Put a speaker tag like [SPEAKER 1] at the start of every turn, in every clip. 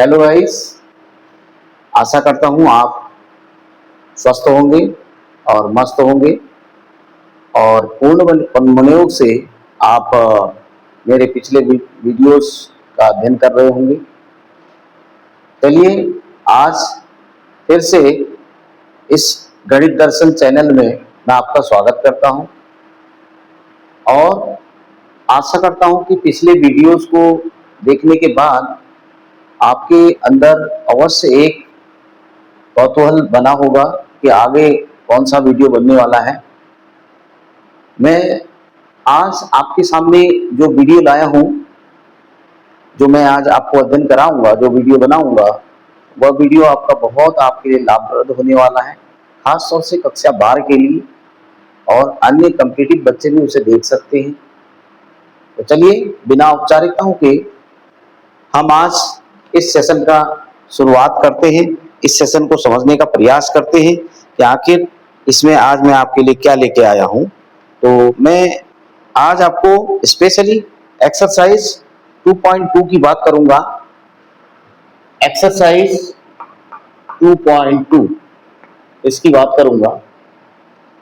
[SPEAKER 1] Hello guys. आशा करता हूँ आप स्वस्थ होंगे और मस्त होंगे और पूर्ण मनोयोग से आप मेरे पिछले वीडियोस का अध्ययन कर रहे होंगे। चलिए आज फिर से इस गणित दर्शन चैनल में मैं आपका स्वागत करता हूँ और आशा करता हूँ कि पिछले वीडियोस को देखने के बाद आपके अंदर अवश्य एक कौतूहल बना होगा कि आगे कौन सा वीडियो बनने वाला है। मैं आज आपके सामने जो वीडियो लाया हूँ, जो मैं आज आपको अध्ययन कराऊंगा, जो वीडियो बनाऊंगा, वह वीडियो आपका बहुत आपके लिए लाभप्रद होने वाला है, खास तौर से कक्षा 12 के लिए और अन्य कॉम्पिटिटिव बच्चे भी उसे देख सकते हैं। तो चलिए बिना औपचारिकताओं के हम आज इस सेशन का शुरुआत करते हैं। इस सेशन को समझने का प्रयास करते हैं कि आखिर इसमें आज मैं आपके लिए क्या लेके आया हूं। तो मैं आज आपको स्पेशली एक्सरसाइज 2.2 की बात करूंगा। एक्सरसाइज 2.2 इसकी बात करूंगा,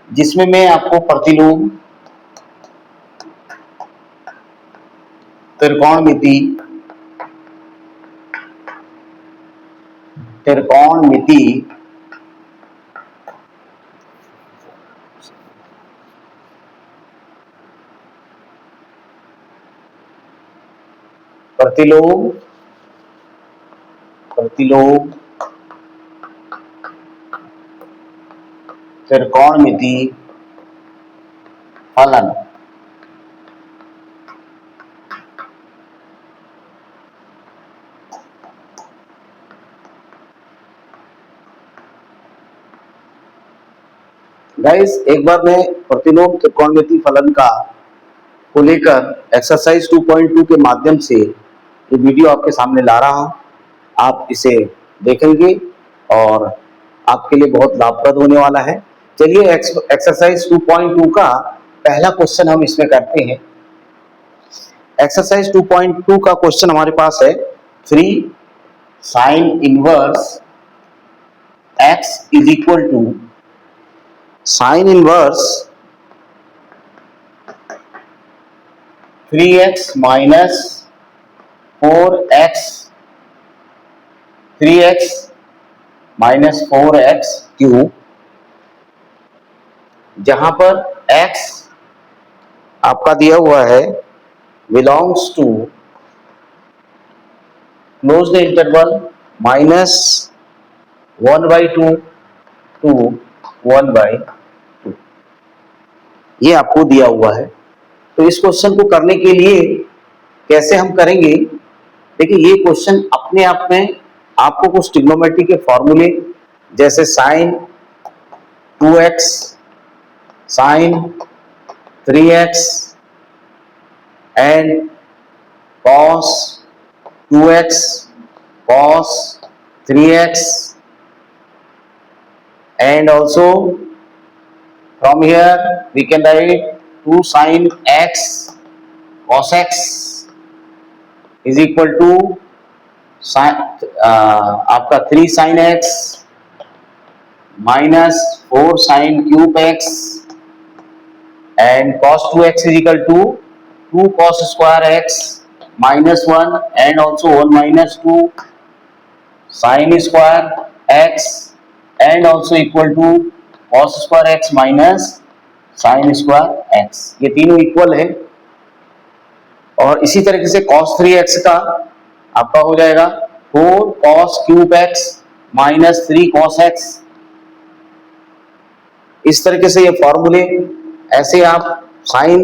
[SPEAKER 1] जिसमें मैं आपको प्रतिलोम, त्रिकोणमिति, प्रतिलोम, त्रिकोणमिति, फलन, गाइस एक बार मैं प्रतिलोम त्रिकोणमिति फलन को लेकर एक्सरसाइज 2.2 के माध्यम से ये वीडियो आपके सामने ला रहा हूं। आप इसे देखेंगे और आपके लिए बहुत लाभप्रद होने वाला है। चलिए एक्सरसाइज 2.2 का पहला क्वेश्चन हम इसमें करते हैं। एक्सरसाइज 2.2 का क्वेश्चन हमारे पास है 3 sin inverse x is equal to sin inverse 3x minus 4x cube, जहां पर x आपका दिया हुआ है belongs to close the interval -1/2 to 1/2, ये आपको दिया हुआ है। तो इस क्वेश्चन को करने के लिए कैसे हम करेंगे, देखिए ये क्वेश्चन अपने आप में आपको कुछ ट्रिग्नोमेट्री के फॉर्मूले जैसे sin 2x, sin 3x and cos 2x, cos 3x and also from here we can write 2 sin x cos x is equal to आपका 3 sin x minus 4 sin cube x and cos 2x is equal to 2 cos square x minus 1 and also 1 minus 2 sin square x and also equal to cos square x minus sin square x, ये तीनों equal है। और इसी तरीके से cos 3x का आपका हो जाएगा 4 cos cube x minus 3 cos x। इस तरीके से ये फॉर्मूले, ऐसे आप sin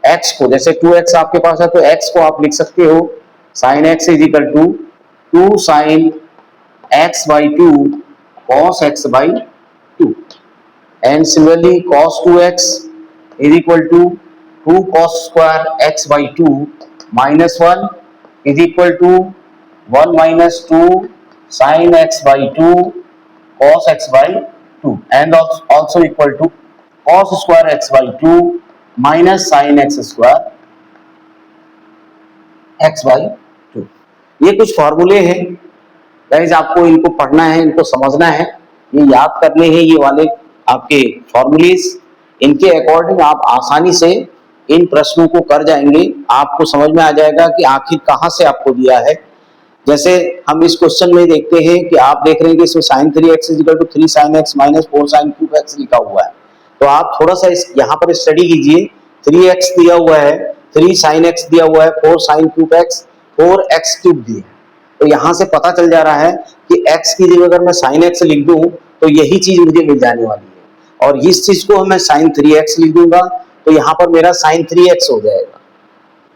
[SPEAKER 1] x को, जैसे 2x आपके पास है तो x को आप लिख सकते हो sin x is equal to 2 sin x by 2 cos x by 2 and similarly cos 2x is equal to 2 cos square x by 2 minus 1 is equal to 1 minus 2 sin x by 2 cos x by 2 and also equal to cos square x by 2 minus sin x square x by 2। ये कुछ फॉर्मूले हैं guys आपको इनको पढ़ना है, इनको समझना है, ये याद करने हैं ये वाले आपके फॉर्मूलेज। इनके अकॉर्डिंग आप आसानी से इन प्रश्नों को कर जाएंगे, आपको समझ में आ जाएगा कि आखिर कहाँ से आपको दिया है। जैसे हम इस क्वेश्चन में देखते हैं कि आप देख रहे हैं कि इसमें sine 3x equal to 3 sin x minus 4 sin cube x लिखा हुआ है। तो आप थोड़ा सा इस यहाँ पर स्टडी कीजिए। 3x दिया हुआ है, 3 sin x दिया हुआ है, 4 sin cube x, 4x cube दिया है। तो यहाँ से पता चल जा रहा है कि x की जगह अगर मैं sin x लिख दूं तो यही चीज मुझे मिल जाने वाली है, और इस चीज को मैं sin 3x लिख दूंगा तो यहाँ पर मेरा sin 3x हो जाएगा।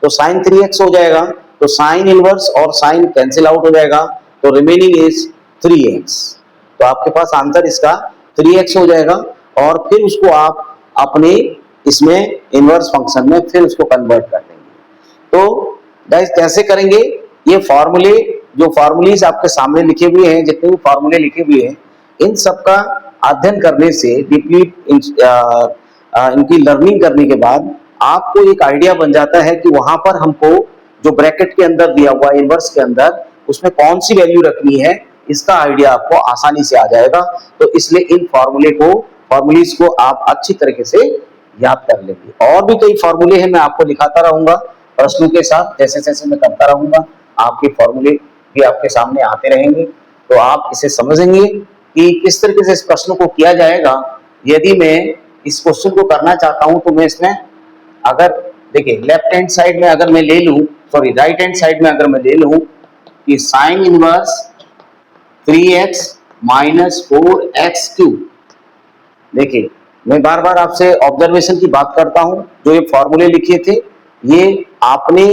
[SPEAKER 1] तो sin 3x हो जाएगा, तो साइन इनवर्स और साइन कैंसिल आउट हो जाएगा, तो रिमेनिंग इज 3x। तो आपके पास आंसर इसका 3x हो जाएगा, और फिर उसको आप अपने इसमें इनवर्स फंक्शन में फिर उसको कन्वर्ट कर देंगे। तो गाइस कैसे करेंगे, ये फॉर्मूले, जो फॉर्मूलेज आपके सामने लिखे हुए हैं, जितने भी फॉर्मूले लिखे हुए हैं, इन सब का अध्ययन करने से, डीपली इनकी लर्निंग करने के बाद आपको एक आइडिया बन जाता है कि वहां पर हमको जो ब्रैकेट के अंदर दिया हुआ है इनवर्स के अंदर, उसमें कौन सी वैल्यू रखनी है, इसका आइडिया आपको आसानी से आ जाएगा। तो इसलिए इन फॉर्मूलेज को आप अच्छी तरीके से याद कर लेंगे। और भी कई फॉर्मूले हैं, मैं आपको दिखाता रहूंगा प्रश्नों के साथ, जैसे जैसे मैं करता रहूंगा आपके फॉर्मूले भी आपके सामने आते रहेंगे, तो आप इसे समझेंगे कि किस तरीके से इस प्रश्न को किया जाएगा। यदि मैं इस क्वेश्चन को करना चाहता हूं तो मैं इसमें, अगर देखिए लेफ्ट हैंड साइड में अगर मैं ले लूं, सॉरी राइट हैंड साइड में अगर मैं ले लूं कि sine inverse 3x minus 4x cube, देखिए मैं बार बार आपसे ऑब्जर्वेशन की बात करता हूं, जो ये फॉर्मूले लिखे थे ये आपने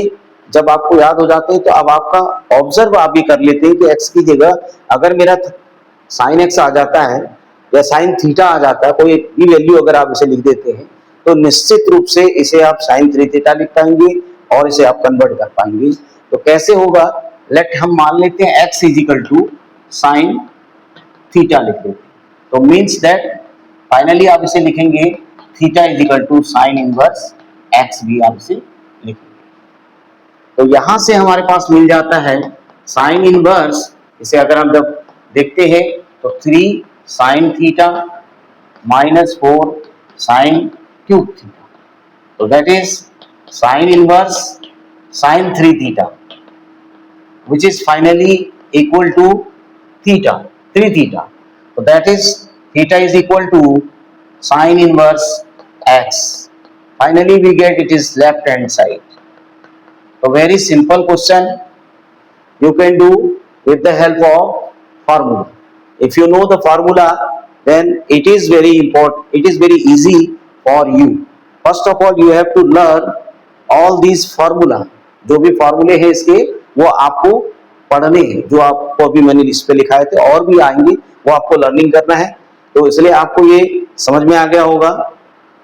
[SPEAKER 1] जब आपको याद हो जाते हैं तो अब आपका ऑब्जर्व आप भी कर लेते हैं कि x की जगह अगर मेरा साइन x आ जाता है या साइन थीटा आ जाता है, कोई भी वैल्यू अगर आप इसे लिख देते हैं तो निश्चित रूप से इसे आप साइन 3 थीटा लिख पाएंगे और इसे आप कन्वर्ट कर पाएंगे। तो कैसे होगा, लेट हम मान लेते हैं x is equal to sine theta लिख देते हैं, तो मीन्स दैट फाइनली आप इसे लिखेंगे theta is equal to sine inverse x भी आप इसे लिखेंगे। तो यहां से हमारे पास मिल जाता है साइन इनवर्स, इसे अगर हम जब देखते हैं तो 3 sine theta minus 4 sine cube theta, तो that is sine inverse sine 3 theta which is finally equal to theta 3 theta, so that is theta is equal to sin inverse x. Finally we get it is left hand side. So very simple question you can do with the help of formula. If you know the formula then it is very important, it is very easy for you. First of all you have to learn all these formula, जो भी फॉर्मूले हैं इसके वो आपको पढ़ने हैं, जो आपको अभी मैंने लिस्ट पे लिखाए थे और भी आएंगे वो आपको लर्निंग करना है। तो इसलिए आपको ये समझ में आ गया होगा,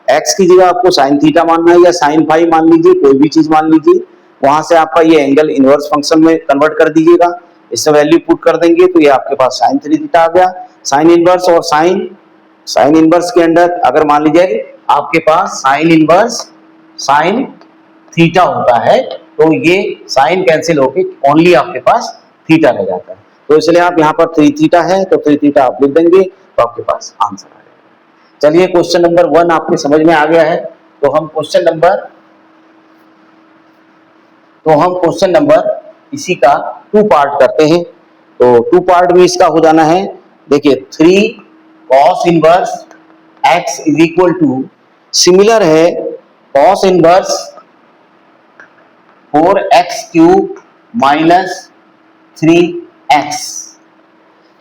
[SPEAKER 1] x की जगह आपको साइन थीटा मानना है या साइन फाई मान लीजिए, कोई भी चीज मान लीजिए, वहां से आपका ये एंगल इनवर्स फंक्शन में कन्वर्ट कर दीजिएगा, इससे वैल्यू पुट कर देंगे तो ये आपके पास साइन 3 थीटा आ गया। साइन इनवर्स और साइन इनवर्स के अंदर अगर मान लीजिए आपके पास साइन इनवर्स साइन थीटा होता है तो ये साइन कैंसिल होके ओनली आपके पास थीटा रह जाता है, तो इसलिए आप यहाँ पर 3 थीटा है तो 3 थीटा आप लिख देंगे तो आपके पास आंसर आ जाएगा। चलिए क्वेश्चन नंबर 1 आपके समझ में आ गया है, तो हम क्वेश्चन नंबर इसी का 2 पार्ट करते हैं। तो 2 पार्ट भी इसका हो जाना है। देखिए 3 cos inverse x is equal to, similar है cos inverse 4x cube minus 3x,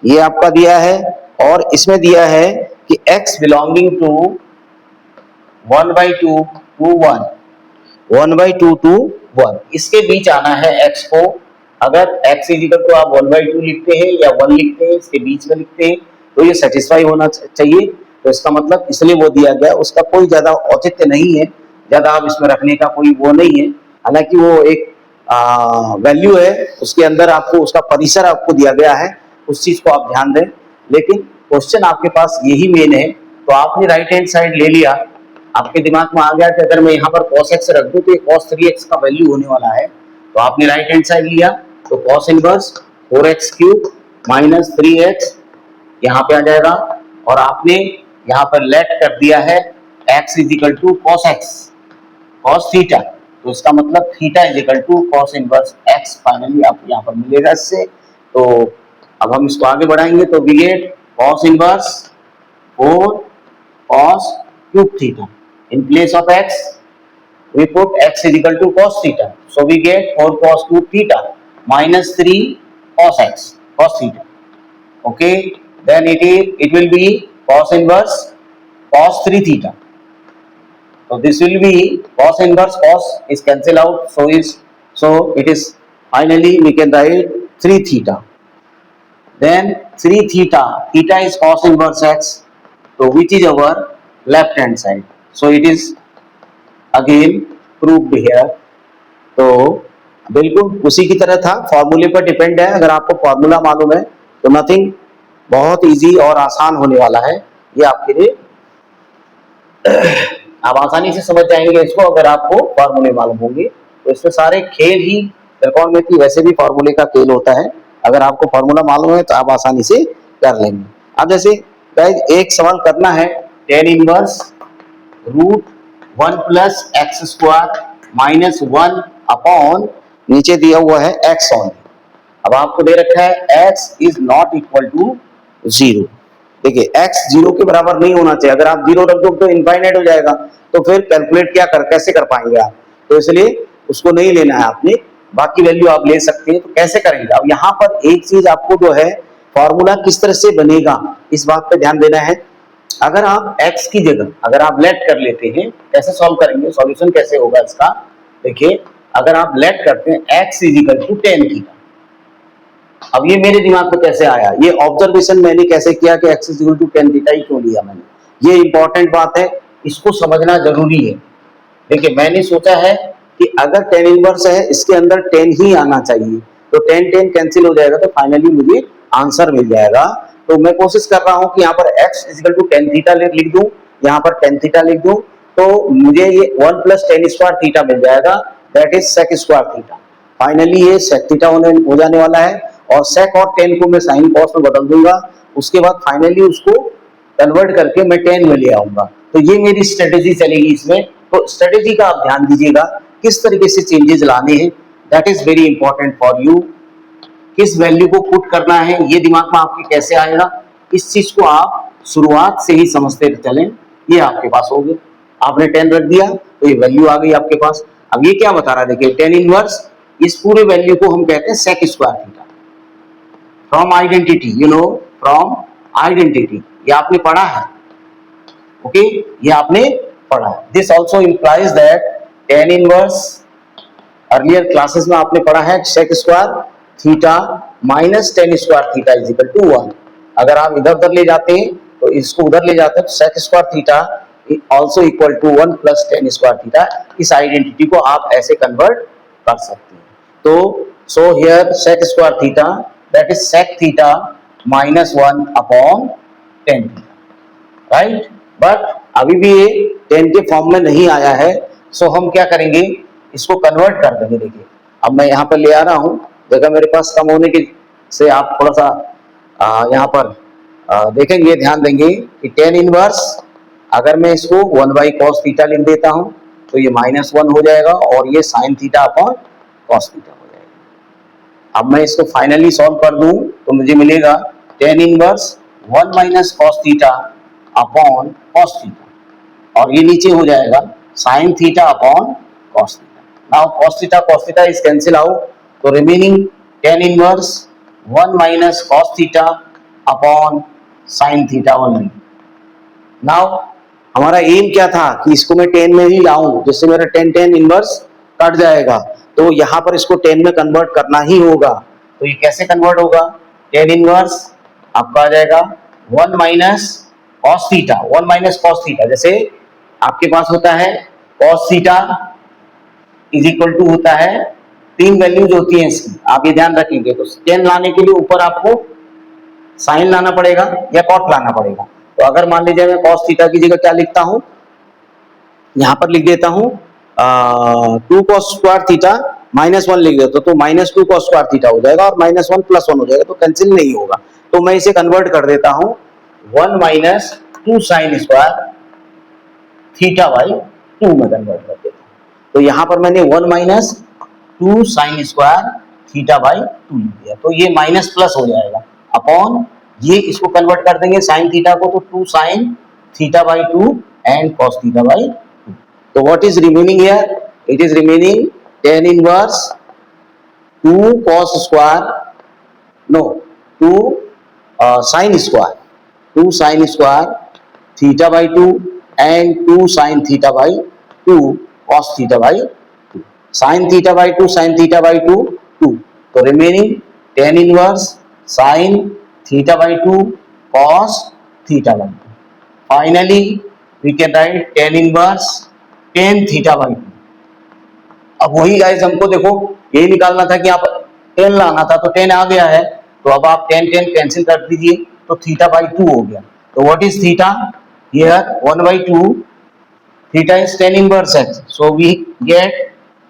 [SPEAKER 1] ये आपका दिया है, और इसमें दिया है कि x belonging to 1/2 to 1, 1/2 to 1, इसके बीच आना है x को। अगर x इज इक्वल टू आप 1/2 लिखते हैं या 1 लिखते हैं, इसके बीच में लिखते हैं तो ये सेटिस्फाई होना चाहिए। तो इसका मतलब इसलिए वो दिया गया, उसका कोई ज्यादा औचित्य नहीं है, ज्यादा आप इसमें रखने का कोई वो नहीं है। हालांकि वो एक वैल्यू है, उसके अंदर आपको उसका परिसर आपको दिया गया है, उस चीज को आप ध्यान दें, लेकिन क्वेश्चन आपके पास यही मेन है। तो आपने राइट हैंड साइड ले लिया, आपके दिमाग में आ गया कि अगर मैं यहाँ पर cos x रख दूं तो ये cos 3x का वैल्यू होने वाला है, तो आपने राइट हैंड साइड लिया तो cos inverse 4x cube minus 3x यहाँ पे आ जाएगा, और आपने यहाँ पर लेट कर दिया है x is equal to cos x, cos theta, तो इसका मतलब theta is equal to cos inverse x finally आपको यहाँ पर मिलेगा इससे। तो अब हम इसको आगे बढ़ाएंगे तो we get cos inverse 4 cos cube theta. In place of x, we put x is equal to cos theta. So we get 4 cos cube theta minus 3 cos x, cos theta. Okay, then it will be cos inverse cos 3 theta. So this will be cos inverse cos is cancel out. So it is finally we can write 3 theta. Then 3 theta, theta is cos inverse x. So which is our left hand side. So it is again proved here. तो बिल्कुल उसी की तरह था, फॉर्मूले पर depend है। अगर आपको फॉर्मूला मालूम है तो नथिंग बहुत इजी और आसान होने वाला है ये आपके लिए। आप आसानी से समझ जाएंगे इसको अगर आपको फॉर्मूले मालूम होंगे। तो इसमें सारे खेल ही त्रिकोणमिति वैसे भी फॉर्मूले का खेल होता है, अगर आपको फॉर्मूला मालूम है तो आप आसानी से कर लेंगे। अब जैसे एक सवाल करना है, tan inverse root 1 plus x square minus 1 upon नीचे दिया हुआ है x ऑन। अब आपको दे रखा है x is not equal to 0। देखिए x 0 के बराबर नहीं होना चाहिए, अगर आप 0 रख दो तो इनफाइनाइट हो जाएगा, तो फिर कैलकुलेट कैसे कर पाएंगे आप, तो इसलिए उसको नहीं लेना है आपने, बाकी वैल्यू आप ले सकते हैं। तो कैसे करेंगे, अब यहाँ पर एक चीज आपको जो है फॉर्मूला किस तरह से बनेगा इस बात पे ध्यान देना है। अगर आप x की जगह अगर आप लेट कर लेते हैं, कैसे सॉल्व करेंगे, सॉल्यूशन कैसे होगा इसका, देखिए अगर आप लेट करते हैं x is equal to tan theta. अब ये मेरे दिमाग में कैसे आया, ये ऑब्जर्वेशन मैंने कैसे किया कि x is equal to tan theta ही क्यों लिया मैंने, ये इंपॉर्टेंट बात है, इसको समझना जरूरी है। देखिए मैंने सोचा है कि अगर टेन इनवर्स है इसके अंदर टेन ही आना चाहिए, तो टेन टेन कैंसिल हो जाएगा, तो फाइनली मुझे आंसर मिल जाएगा। तो मैं कोशिश कर रहा हूं कि यहाँ पर x equal to tan theta लिख दूं, यहाँ पर टेन थीटा लिख दूं, तो मुझे ये 1 प्लस टेन स्क्वायर थीटा मिल जाएगा, that is sec square theta. Finally ये सेक थीटा हो जाने वाला है, और सेक और टेन को मैं साइन कॉस में बदल दूंगा, उसके बाद फाइनली उसको कन्वर्ट करके मैं टेन में ले आऊंगा। तो ये मेरी स्ट्रेटेजी चलेगी इसमें। तो स्ट्रेटेजी का आप ध्यान दीजिएगा, किस तरीके से चेंजेस लाने हैं, that is very important for you. किस वैल्यू को पुट करना है ये दिमाग में आपके कैसे आएगा, इस चीज को आप शुरुआत से ही समझते चलें। ये आपके पास हो गया, आपने 10 रख दिया तो ये वैल्यू आ गई आपके पास। अब ये क्या बता रहा है, देखिए टेन इनवर्स, इस पूरे वैल्यू को हम कहते हैं sec square theta. From identity, you know, from identity, ये आपने पढ़ा है, ओके, ये आपने पढ़ा है। This also implies that tan inverse, earlier classes में आपने पढ़ा है sec square theta minus tan square theta is equal to 1। अगर आप इधर उधर ले जाते हैं तो इसको उधर ले जाते हैं तो sec square theta also equal to 1 plus tan square theta. इस आइडेंटिटी को आप ऐसे कन्वर्ट कर सकते हैं। तो so here sec square theta that is sec theta minus 1 upon tan theta, right. But अभी भी ये 10 के फॉर्म में नहीं आया है, सो हम क्या करेंगे, इसको कन्वर्ट कर देंगे। देखिए अब मैं यहाँ पर ले आ रहा हूँ, जगह मेरे पास कम होने की से आप थोड़ा सा यहाँ पर देखेंगे, ध्यान देंगे कि टेन इनवर्स, अगर मैं इसको 1 बाई कॉस थीटा लिख देता हूँ तो ये -1 हो जाएगा, और ये sign theta upon cos theta हो जाएगा। अब मैं इसको फाइनली सॉल्व कर दूं तो मुझे मिलेगा tan inverse 1 minus cos theta upon cos theta, और ये नीचे हो जाएगा sine theta upon cos theta. Now cos theta is cancel out, तो remaining tan inverse 1 minus cos theta upon sine theta only. Now हमारा एम क्या था कि इसको मैं 10 में ही लाऊं, जिससे मेरा 10 इनवर्स कट जाएगा, तो यहाँ पर इसको 10 में कन्वर्ट करना ही होगा। तो ये कैसे कन्वर्ट होगा, 10 इनवर्स आपका आ जाएगा 1 minus cos theta, 1 minus cos theta, जैसे आपके पास होता है cos theta is equal to होता है, तीन वैल्यूज होती हैं इसकी, आप ये ध्यान रखेंगे। तो 10 लाने के लिए ऊपर आपको साइन लाना पड़ेगा या कॉट लाना पड़ेगा। तो अगर मान लीजिए मैं कॉस थीटा की जगह क्या लिखता हूं, यहां पर लिख देता हूं 2 कॉस स्क्वायर थीटा -1 लिख देता तो -2 cos स्क्वायर थीटा हो जाएगा और -1 + 1 हो जाएगा, तो कैंसिल नहीं होगा। तो मैं इसे कन्वर्ट कर देता हूं 1 - 2 sin स्क्वायर थीटा बाई 2 में कन्वर्ट कर देता हूं। तो यहां पर मैंने 1 - 2 sin स्क्वायर थीटा बाई 2 लिख दिया, तो ये माइनस प्लस हो जाएगा अपॉन ये इसको कन्वर्ट कर देंगे sin थीटा को, तो 2 sin theta by 2 and cos theta by 2। तो what is remaining here? It is remaining tan inverse 2 cos square, no 2 sin square, 2 sin square theta by 2 and 2 sin theta by 2 cos theta by 2। sin theta by 2 sin theta by 2 2, तो remaining tan inverse sin theta by 2 cos theta by 2। Finally we can write tan inverse tan theta by 2। अब वही guys हमको देखो यही निकालना था कि आप tan लाना था, तो tan आ गया है, तो अब आप tan कैंसिल कर दीजिए, तो थीटा बाई 2 हो गया। तो what is theta? Here 1/2 theta is tan inverse x, so we get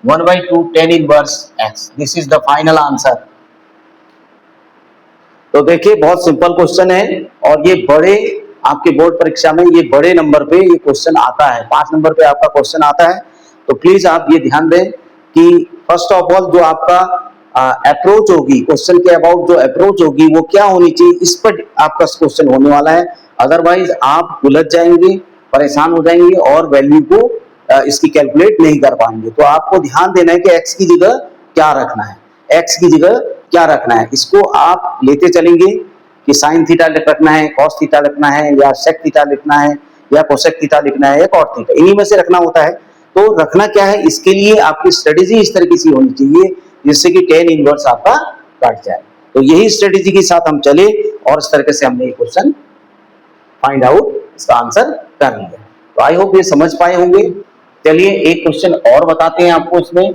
[SPEAKER 1] 1/2 tan inverse x. This is the final answer. तो देखिए बहुत सिंपल क्वेश्चन है और ये बड़े आपके बोर्ड परीक्षा में ये बड़े नंबर पे ये क्वेश्चन आता है, 5 नंबर पे आपका क्वेश्चन आता है। तो प्लीज आप ये ध्यान दें कि फर्स्ट ऑफ ऑल जो आपका अप्रोच होगी, क्वेश्चन के अबाउट जो अप्रोच होगी वो क्या होनी चाहिए, इस पर आपका क्वेश्चन होने वाला है। अदरवाइज आप उलझ जाएंगे, परेशान हो जाएंगे और वैल्यू को इसकी कैलकुलेट नहीं कर पाएंगे। तो आपको ध्यान देना है कि x की जगह क्या रखना है, x की जगह क्या रखना है, इसको आप लेते चलेंगे कि साइन थीटा रखना है, कॉस थीटा रखना है, या सेक थीटा लिखना है, या कोसेक थीटा लिखना है, या कॉट थीटा, इन्हीं में से रखना होता है। तो रखना क्या है, इसके लिए आपकी स्ट्रेटेजी इस तरीके से होनी चाहिए जिससे कि tan इनवर्स आपका कट जाए। तो यही स्ट्रेटेजी के साथ हम चले और इस तरीके से हमने ये क्वेश्चन फाइंड आउट, इसका आंसर कर लिया। तो आई होप ये समझ पाए होंगे। चलिए एक क्वेश्चन और बताते हैं आपको। इसमें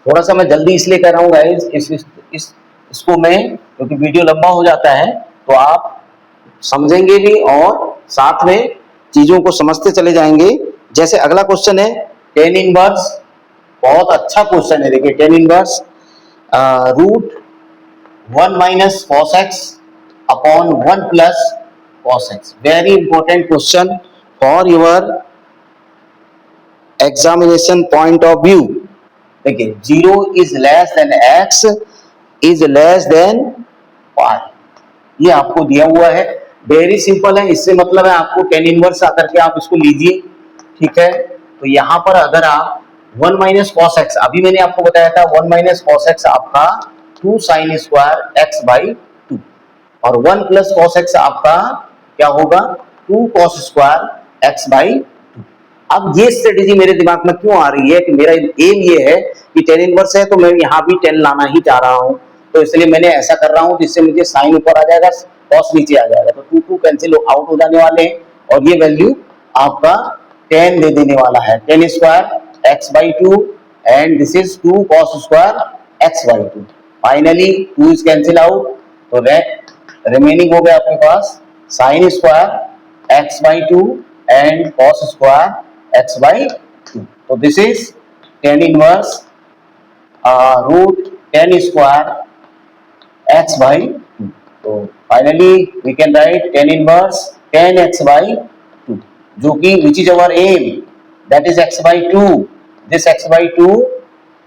[SPEAKER 1] थोड़ा सा मैं जल्दी इसलिए कर रहा हूँ गाइस, इसको मैं क्योंकि वीडियो लंबा हो जाता है तो आप समझेंगे भी और साथ में चीजों को समझते चले जाएंगे। जैसे अगला क्वेश्चन है tan इनवर्स, बहुत अच्छा क्वेश्चन है। देखिए tan inverse root 1 - cos x upon 1 + cos x। Very important question for your examination point of view. देखिए 0 is less than x is less than y, ये आपको दिया हुआ है। वेरी सिंपल है, इससे मतलब है आपको tan इनवर्स आकर के आप इसको लीजिए, ठीक है। तो यहां पर अगर आप 1 - cos x, अभी मैंने आपको बताया था 1 - cos x आपका 2 sin स्क्वायर x बाई 2 और 1 + cos x आपका क्या होगा 2 cos स्क्वायर x बाई 2। अब ये स्ट्रेटेजी मेरे दिमाग में क्यों आ रही है कि मेरा एम ये है कि tan इनवर्स है तो मैं यहाँ भी tan लाना ही चाह रहा हूँ, तो इसलिए मैंने ऐसा कर रहा हूँ जिससे मुझे साइन ऊपर आ जाएगा, cos नीचे आ जाएगा, तो 2 2 कैंसिल आउट हो जाने वाले हैं और ये वैल्यू आपका tan दे देने वाला है, tan square x by 2 and this is 2 cos square x by 2। Finally 2 is cancel out, तो रिमेनिंग हो गया आपके पास sine square x by 2 and cos square x by 2। तो this is tan inverse root tan square x by 2। तो finally we can write tan inverse tan x by 2, जो कि which is our aim, that is x by 2, this x by 2।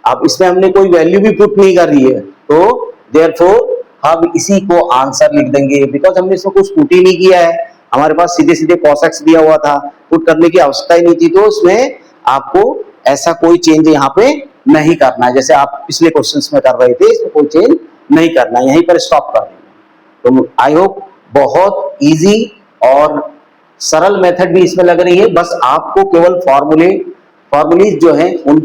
[SPEAKER 1] अब इसमें हमने कोई value भी put नहीं कर रही है, तो देयरफॉर हम इसी को आंसर लिख देंगे, बिकॉज हमने इसमें कुछ पुट ही नहीं किया है, हमारे पास सीधे सीधे cos x दिया हुआ था, पुट करने की आवश्यकता ही नहीं थी। तो इसमें आपको ऐसा कोई चेंज यहाँ पे नहीं करना है, जैसे आप पिछले क्वेश्चंस में कर रहे थे, इसमें कोई चेंज नहीं करना है, यहीं पर स्टॉप कर देंगे। तो आई होप बहुत इजी और सरल मेथड भी इसमें लग रही है, बस आपको केवल फॉर्मूलीज जो है उन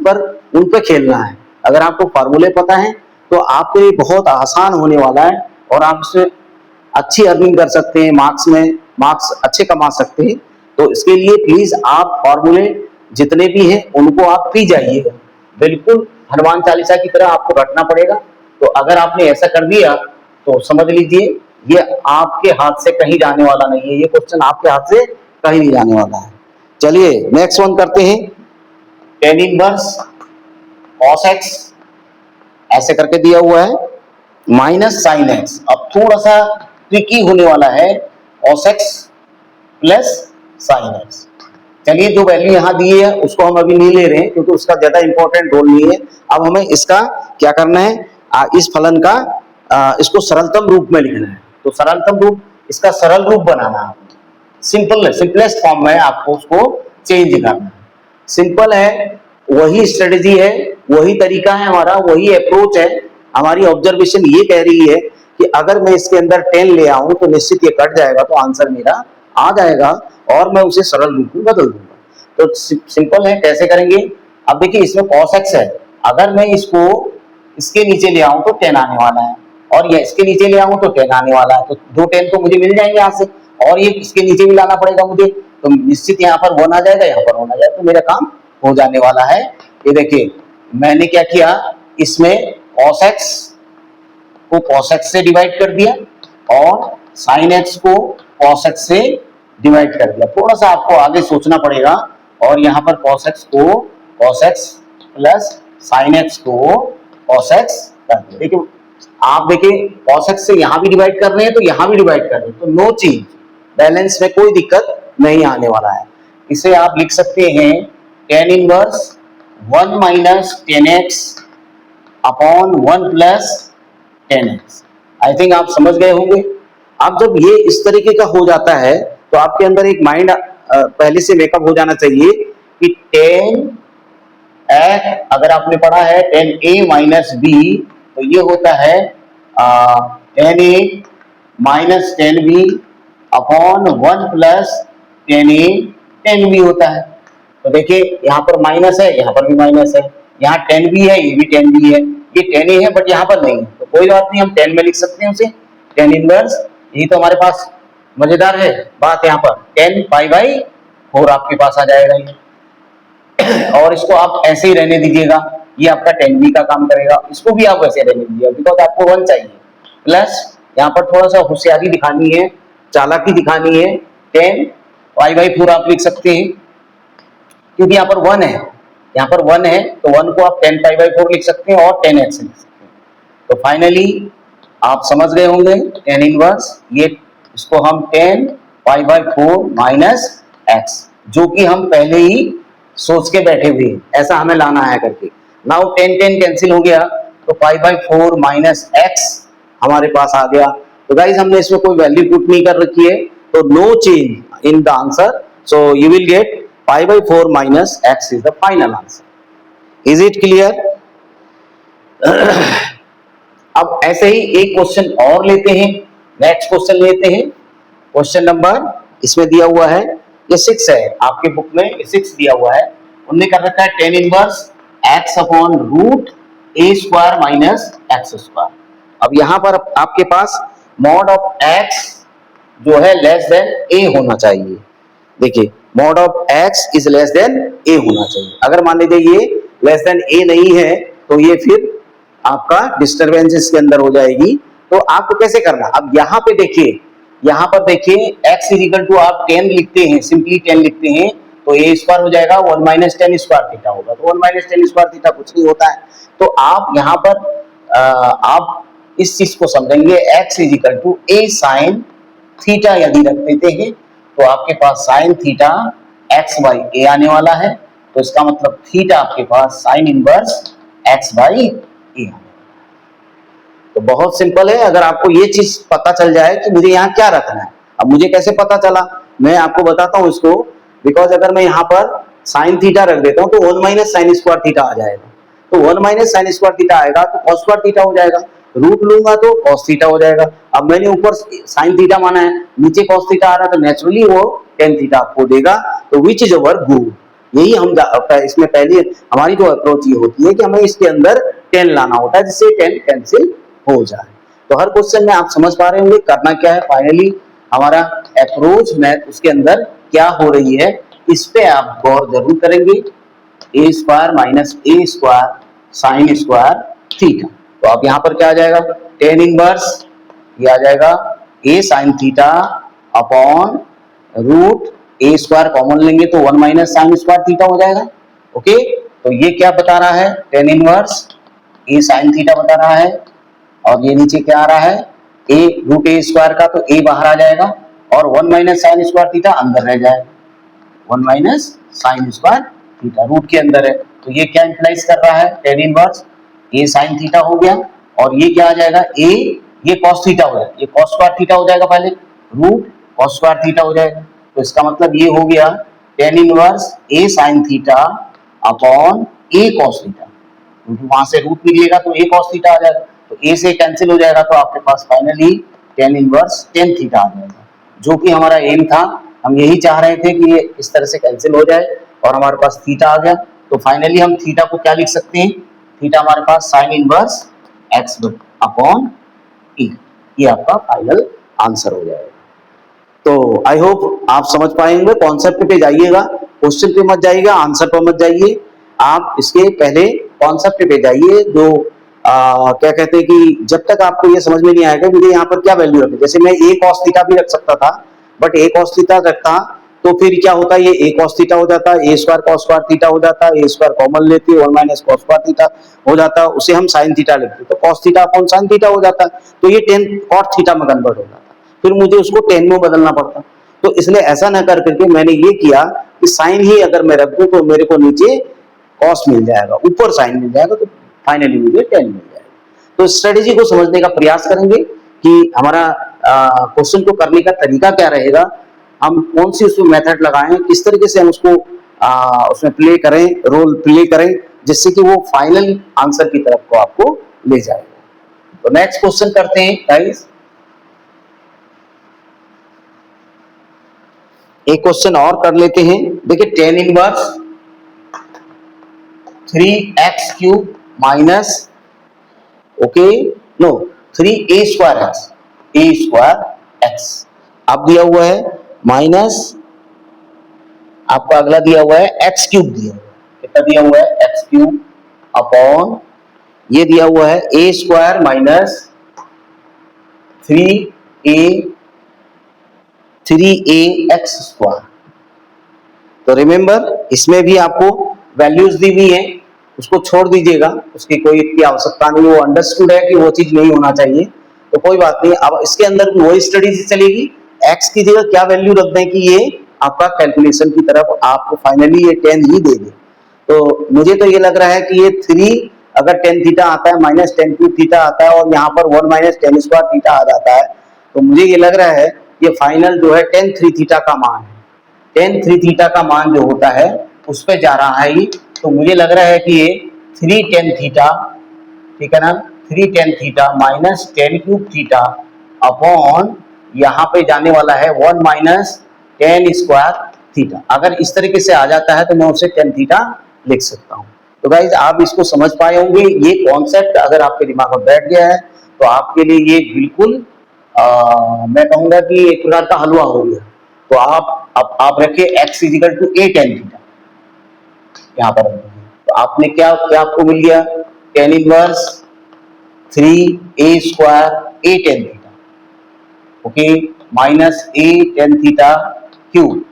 [SPEAKER 1] पर खेलना है। अगर आपको फार्मूले पता है तो आपको ये बहुत आसान होने वाला है और आप इसमें अच्छी अर्निंग कर सकते हैं, मार्क्स अच्छे कमा सकते हैं। तो इसके लिए प्लीज आप फॉर्मूले जितने भी हैं उनको आप पी जाइएगा, बिल्कुल हनुमान चालीसा की तरह आपको रटना पड़ेगा। तो अगर आपने ऐसा कर दिया तो समझ लीजिए ये आपके हाथ से कहीं जाने वाला नहीं है, ये क्वेश्चन आपके हाथ से कहीं नहीं जाने वाला है। चलिए नेक्स्ट वन करते हैं। टेन इनवर्स कॉस एक्स ऐसे करके दिया हुआ है माइनस साइन एक्स। अब थोड़ा सा ट्रिकी होने वाला है, cos x plus sine x. चलिए जो वैल्यू यहाँ दी है उसको हम अभी नहीं ले रहे हैं क्योंकि उसका ज्यादा इंपॉर्टेंट रोल नहीं है। अब हमें इसका क्या करना है, इस फलन का इसको सरलतम रूप में लिखना है। तो सरलतम रूप, इसका सरल रूप बनाना है, सिंपलेस्ट फॉर्म में आपको उसको चेंज करना है। सिंपल है, वही स्ट्रेटेजी है, वही तरीका है हमारा, वही अप्रोच है। हमारी ऑब्जर्वेशन ये कह रही है कि अगर मैं इसके अंदर 10 ले आऊं तो निश्चित ये कट जाएगा, तो आंसर मेरा आ जाएगा और मैं उसे सरल रूप में बदल दूंगा। तो सिंपल है, कैसे करेंगे। अब देखिए इसमें cos x है, अगर मैं इसको इसके नीचे ले आऊं तो 10 आने वाला है, और ये इसके नीचे ले आऊं तो 10 आने वाला है, तो दो 10 तो मुझे मिल जाएंगे यहाँ से, और ये इसके नीचे भी लाना पड़ेगा मुझे, तो निश्चित यहाँ पर 1 आ जाएगा, यहाँ पर 1 आ जाएगा, तो मेरा काम हो जाने वाला है। ये देखिए मैंने क्या किया, इसमें cos x को cos x से डिवाइड कर दिया और sin x को cos x से डिवाइड कर दिया। थोड़ा सा आपको आगे सोचना पड़ेगा, और यहाँ पर cos x को cos x plus sin x को cos x कर दिया। देखिए आप देखिए cos x से यहाँ भी डिवाइड कर रहे हैं तो यहाँ भी डिवाइड कर रहे हैं, तो नो चेंज, बैलेंस में कोई दिक्कत नहीं आने वाला है। इसे आप लिख सकते हैं tan inverse 1 minus 10x upon 1 plus 10x। I think आप समझ गए होंगे। अब जब ये इस तरीके का हो जाता है तो आपके अंदर एक माइंड पहले से मेकअप हो जाना चाहिए कि 10x, अगर आपने पढ़ा है 10a माइनस b, तो ये होता है 10a minus 10b upon 1 plus 10a 10b होता है। तो देखिए यहाँ पर माइनस है, यहाँ पर भी माइनस है, यहाँ 10b है, ये भी 10b है, ये 10a है बट यहाँ पर नहीं है, तो कोई बात नहीं, हम 10 में लिख सकते हैं उसे, 10 इनवर्स। यही तो हमारे पास मजेदार है बात, यहाँ पर 10 पाई बाई 4 आपके पास आ जाएगा ये। और इसको आप ऐसे ही रहने दीजिएगा, ये आपका 10b का काम करेगा, इसको भी आप वैसे रहने दीजिएगा बिकॉज आपको 1 चाहिए। प्लस यहाँ पर थोड़ा सा होशियारी दिखानी है, चालाकी दिखानी है, 10 पाई बाई 4 आप लिख सकते हैं क्योंकि यहाँ पर 1 है, यहाँ पर 1 है, तो 1 को आप 10 पाई बाई 4 लिख सकते हैं और 10x लिख सकते हैं। तो फाइनली आप समझ गए होंगे tan इनवर्स, ये इसको हम 10 पाई बाई 4 माइनस x, जो कि हम पहले ही सोच के बैठे हुए हैं, ऐसा हमें लाना है करके। नाउ 10 10 कैंसिल हो गया, तो पाई बाई 4 माइनस x हमारे पास आ गया। तो गाइस हमने इसमें कोई वैल्यू पुट नहीं कर रखी है, तो no change in the answer, so you will get pi by 4 minus x is the final answer. Is it clear? अब ऐसे ही एक क्वेश्चन और लेते हैं, नेक्स्ट क्वेश्चन लेते हैं। क्वेश्चन नंबर इसमें दिया हुआ है, ये 6 है आपके बुक में, ये 6 दिया हुआ है। उन्होंने कर रखा है tan inverse x upon root a square minus x square. अब यहाँ पर आपके पास मॉड ऑफ x जो है लेस देन a होना चाहिए। देखिए mod of x is less then a होना चाहिए। अगर मान लीजिए ये लेस देन a नहीं है तो ये फिर आपका डिस्टरबेंस इसके अंदर हो जाएगी। तो आपको कैसे करना, अब यहाँ पे देखिए, यहाँ पर देखिए x इज इक्वल टू आप 10 लिखते हैं, सिंपली 10 लिखते हैं, तो a स्क्वायर हो जाएगा 1 माइनस 10 स्क्वायर थीटा होगा, तो 1 माइनस 10 स्क्वायर थीटा कुछ नहीं होता है। तो आप यहाँ पर आप इस चीज को समझेंगे, x is equal to a sine theta यदि रख देते हैं तो आपके पास sine theta x by a आने वाला है, तो इसका मतलब थीटा आपके पास sine inverse x by a. तो बहुत सिंपल है, अगर आपको ये चीज पता चल जाए कि मुझे यहाँ क्या रखना है। अब मुझे कैसे पता चला, मैं आपको बताता हूँ इसको, बिकॉज अगर मैं यहाँ पर साइन थीटा रख देता हूँ तो 1 माइनस साइन स्क्वायर थीटा आ जाएगा, तो 1 माइनस साइन स्क्वायर थीटा आएगा तो कॉस स्क्वायर थीटा हो जाएगा, रूट लूंगा तो कॉस थीटा हो जाएगा। अब मैंने ऊपर साइन थीटा माना है, नीचे कॉस थीटा आ रहा है, तो नेचुरली वो टेन थीटा आपको देगा, तो विच इज ओवर गुड। यही हम इसमें पहले हमारी जो अप्रोच ये होती है कि हमें इसके अंदर 10 लाना होता है जिससे 10 कैंसिल हो जाए। तो हर क्वेश्चन में आप समझ पा रहे होंगे करना क्या है, फाइनली हमारा अप्रोच मैथ उसके अंदर क्या हो रही है, इस पे आप गौर जरूर करेंगे। ए स्क्वायर माइनस ए स्क्वायर साइन स्क्वायर थीटा, तो अब यहाँ पर क्या आ जाएगा, टेन इनवर्स ये आ जाएगा ए साइन थीटा अपॉन रूट ए स्क्वायर कॉमन लेंगे तो 1 माइनस साइन स्क्वायर थीटा हो जाएगा। ओके, तो ये क्या बता रहा है, टेन इनवर्स ए साइन थीटा बता रहा है। और ये नीचे क्या आ रहा है, ए रूट ए स्क्वायर का, तो ए बाहर आ जाएगा और 1 माइनस साइन स्क्वायर थीटा अंदर रह जाएगा। 1 minus sine square theta root के अंदर है, तो ये क्या इंप्लाइज कर रहा है, टेन इनवर्स ए साइन थीटा हो गया। और ये क्या आ जाएगा, ए ये कॉस थीटा हो जाएगा, ये कॉस स्क्वायर थीटा हो जाएगा, पहले रूट कॉस स्क्वायर थीटा हो जाएगा। तो इसका मतलब ये हो गया टेन इनवर्स ए साइन थीटा अपॉन ए कॉस थीटा, क्योंकि वहां से रूट निकलेगा तो ए कॉस थीटा आ जाएगा, तो ए से कैंसिल हो जाएगा, तो आपके पास finally tan inverse tan theta आ जाएगा, जो कि हमारा एम था। हम यही चाह रहे थे कि ये इस तरह से कैंसिल हो जाए और हमारे पास थीटा आ गया। तो फाइनली हम थीटा को क्या लिख सकते हैं, थीटा हमारे पास साइन इनवर्स एक्स अपॉन ई, ये आपका फाइनल आंसर हो जाएगा। तो आई होप आप समझ पाएंगे, कॉन्सेप्ट पे जाइएगा, क्वेश्चन पे मत जाइएगा, आंसर पे मत जाइए, आप इसके पहले कॉन्सेप्ट पे जाइए। जो क्या कहते हैं कि जब तक आपको ये समझ में नहीं आएगा मुझे यहाँ पर क्या वैल्यू रखे, जैसे मैं ए कॉस थीटा भी रख सकता था, बट ए कॉस थीटा रखता तो फिर क्या होता, ये ए कॉस थीटा हो जाता, ए स्क्वायर कॉस स्क्वायर थीटा हो जाता, ए स्क्वायर कॉमन लेते 1 माइनस कॉस स्क्वायर थीटा हो जाता, उसे हम साइन थीटा लिखते, तो cos theta upon sine theta हो जाता, तो ये टेन कॉट थीटा में कन्वर्ट हो जाता, फिर मुझे उसको टेन में बदलना पड़ता। तो इसलिए ऐसा ना कर करके मैंने ये किया कि साइन ही अगर मैं रख दूं तो मेरे को नीचे कॉस मिल जाएगा, ऊपर साइन मिल जाएगा, तो फाइनली मुझे टेन मिल जाएगा। तो स्ट्रेटेजी को समझने का प्रयास करेंगे कि हमारा क्वेश्चन को करने का तरीका क्या रहेगा, हम कौन सी उसमें मेथड लगाएं, किस तरीके से हम उसको उसमें प्ले करें, रोल प्ले करें, जिससे कि वो फाइनल आंसर की तरफ को आपको ले जाएगा। तो नेक्स्ट क्वेश्चन करते हैं गाइस। एक क्वेश्चन और कर लेते हैं। देखिए tan inverse 3x cube minus okay no 3a square x, a square x अब दिया हुआ है, माइनस आपका अगला दिया हुआ है एक्स क्यूब, दिया हुआ है कितना दिया हुआ है एक्स क्यूब अपॉन ये दिया हुआ है a square minus 3a x square. तो रिमेंबर इसमें भी आपको वैल्यूज दी हुई है, उसको छोड़ दीजिएगा, उसकी कोई इतनी आवश्यकता नहीं, वो अंडरस्टूड है कि वो चीज नहीं होना चाहिए, तो कोई बात नहीं। अब इसके अंदर वही स्टडी चलेगी, एक्स की जगह क्या वैल्यू रख दें कि ये आपका कैलकुलेशन की तरफ आपको फाइनली ये 10 ही दे दे। तो मुझे तो ये लग रहा है कि ये 3 अगर टेन थीटा आता है माइनस टेन क्यूब थीटा आता है और यहाँ पर 1 माइनस टेन स्क्वायर थीटा आ जाता है, तो मुझे ये लग रहा है ये फाइनल जो है टेन थ्री थीटा का मान है, टेन थ्री थीटा का मान जो होता है उस पर जा रहा है। तो मुझे लग रहा है कि ये 3 टेन थीटा, ठीक है ना, 3 ten theta minus ten cube theta upon यहाँ पे जाने वाला है 1 माइनस टेन स्क्वायर थीटा। अगर इस तरीके से आ जाता है तो मैं उसे टेन थीटा लिख सकता हूँ। तो गाइज आप इसको समझ पाए होंगे, ये कॉन्सेप्ट अगर आपके दिमाग में बैठ गया है तो आपके लिए ये बिल्कुल मैं कहूंगा कि एक प्रकार का हलवा हो गया। तो आप रखिए x is equal to a tan theta, यहाँ पर तो आपने क्या क्या आपको मिल गया, tan inverse 3a square a tan theta okay minus a tan theta cube,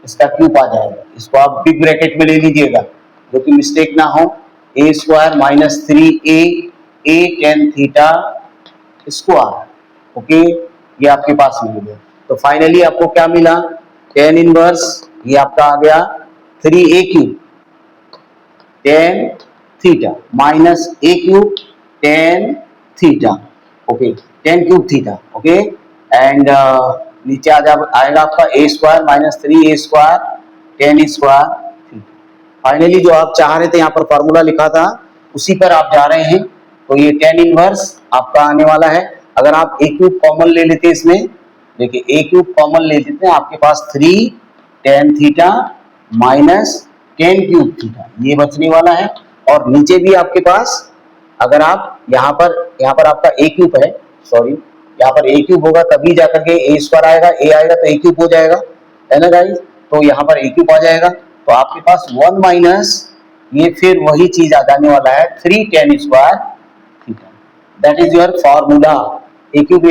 [SPEAKER 1] इसका क्यूब आ जाएगा, इसको आप बिग ब्रैकेट में ले लीजिएगा जो कि मिस्टेक ना हो, ए स्क्वायर माइनस 3a ए टेन थीटा स्क्वायर ओके, ये आपके पास मिल गया। तो फाइनली आपको क्या मिला, टेन इनवर्स ये आपका आ गया 3a cube tan theta minus a cube tan theta okay, tan cube theta okay, and नीचे आएगा आपका a square minus 3a square tan square theta. Finally जो आप चाह रहे थे यहाँ पर फॉर्मूला लिखा था उसी पर आप जा रहे हैं, तो ये टेन इनवर्स आपका आने वाला है। अगर आप ए क्यूब कॉमन ले लेते हैं इसमें, देखिए ए क्यूब कॉमन ले लेते हैं, आपके पास 3 ten theta minus ten cube theta ये बचने वाला है। और नीचे भी आपके पास अगर आप यहाँ पर आपका ए क्यूब है, सॉरी यहाँ पर ए क्यूब होगा तभी जाकर के ए स्क्वायर आएगा, ए आएगा तो ए क्यूब हो जाएगा, है ना गाइस, तो यहाँ पर ए क्यूब आ जाएगा। तो आपके पास 1 माइनस ये फिर वही चीज आ जाने वाला है 3 tan square theta, that is your formula. A cube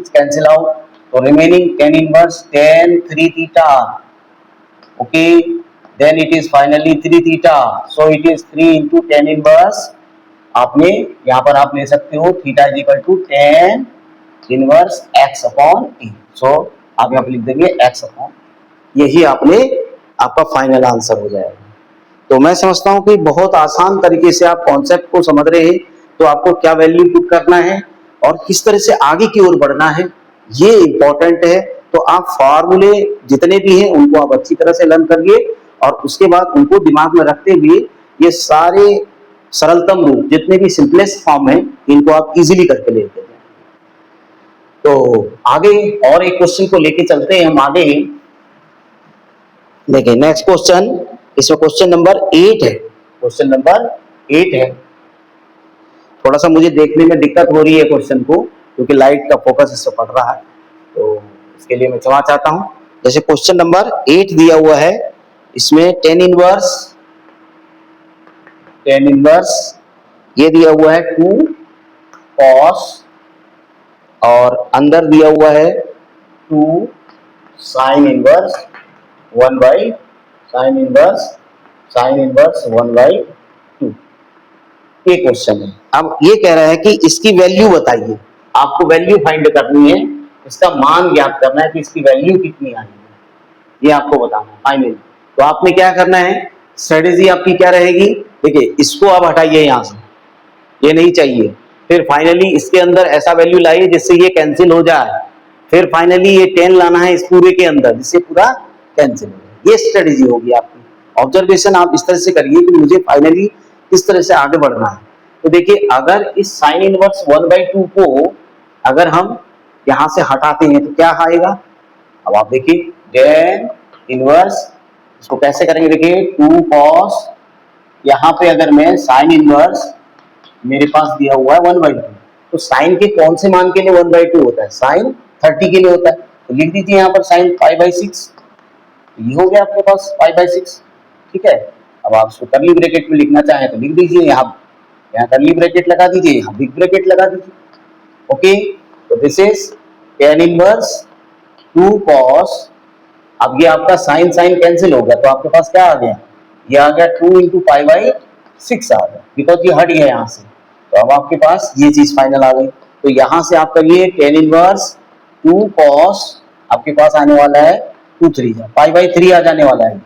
[SPEAKER 1] cancel out, तो remaining tan inverse tan three theta okay then it is finally 3 theta, so it is 3 into tan inverse, आपने यहाँ पर आप ले सकते हो theta is equal to tan inverse x upon e, so आप यहाँ पे लिख देंगे x अपॉन, यही आपने आपका फाइनल आंसर हो जाएगा। तो मैं समझता हूँ कि बहुत आसान तरीके से आप कॉन्सेप्ट को समझ रहे हैं, तो आपको क्या वैल्यू पुट करना है और किस तरह से आगे की ओर बढ़ना है ये इंपॉर्टेंट है। तो आप फॉर्मूले जितने भी हैं उनको आप अच्छी तरह से लर्न करिए और उसके बाद उनको दिमाग में रखते हुए ये सारे सरलतम रूप जितने भी सिंपलेस्ट फॉर्म है इनको आप इजीली करके लेते हैं। तो आगे और एक क्वेश्चन को लेके चलते हैं हम आगे। देखिए नेक्स्ट क्वेश्चन, इसमें क्वेश्चन नंबर 8 है, क्वेश्चन नंबर 8 है। थोड़ा सा मुझे देखने में दिक्कत हो रही है क्वेश्चन को क्योंकि लाइट का फोकस इससे पड़ रहा है, तो इसके लिए मैं क्षमा चाहता हूं। जैसे क्वेश्चन नंबर 8 दिया हुआ है, इसमें tan इनवर्स ये दिया हुआ है 2 cos और अंदर दिया हुआ है 2 sin inverse 1 by sin inverse 1/2। ये क्वेश्चन है। अब ये कह रहा है कि इसकी वैल्यू बताइए, आपको वैल्यू फाइंड करनी है, इसका मान ज्ञात करना है कि इसकी वैल्यू कितनी आई है, ये आपको बताना है फाइनली। तो आपने क्या करना है, स्ट्रेटेजी आपकी क्या रहेगी, देखिए इसको आप हटाइए यहां से, ये नहीं चाहिए, फिर फाइनली इसके अंदर ऐसा वैल्यू लाइए जिससे ये कैंसिल हो जाए, फिर फाइनली ये 10 लाना है इस पूरे के अंदर जिससे पूरा कैंसिल हो जाए। ये स्ट्रेटेजी होगी आपकी। ऑब्जर्वेशन आप इस तरह से करिए कि मुझे फाइनली किस तरह से आगे बढ़ना है। तो देखिए अगर इस साइन इनवर्स 1/2 को अगर हम यहां से हटाते हैं तो क्या आएगा, अब आप देखिए tan इनवर्स, इसको कैसे करेंगे, देखिए 2 cos, यहाँ पे अगर मैं साइन इनवर्स मेरे पास दिया हुआ है 1/2, तो साइन के कौन से मान के लिए 1/2 होता है, साइन 30 के लिए होता है, तो लिख दीजिए यहाँ पर साइन π/6, ये हो गया आपके पास π/6, ठीक है। अब आप इसको कर्ली ब्रैकेट में लिखना चाहें तो लिख दीजिए, यहाँ कर्ली ब्रैकेट लगा दीजिए, यहाँ बिग ब्रैकेट लगा दीजिए, ओके। तो this is tan inverse 2 cos, अब ये आपका साइन कैंसिल हो गया तो आपके पास क्या आ गया, ये आ गया 2 into π/6 आ गया, बिकॉज ये हट गया यहाँ से, तो अब आपके पास ये चीज फाइनल आ गई। तो यहाँ से आप करिए tan इनवर्स 2 cos, आपके पास आने वाला है 2 3 π/3 आ जाने वाला है,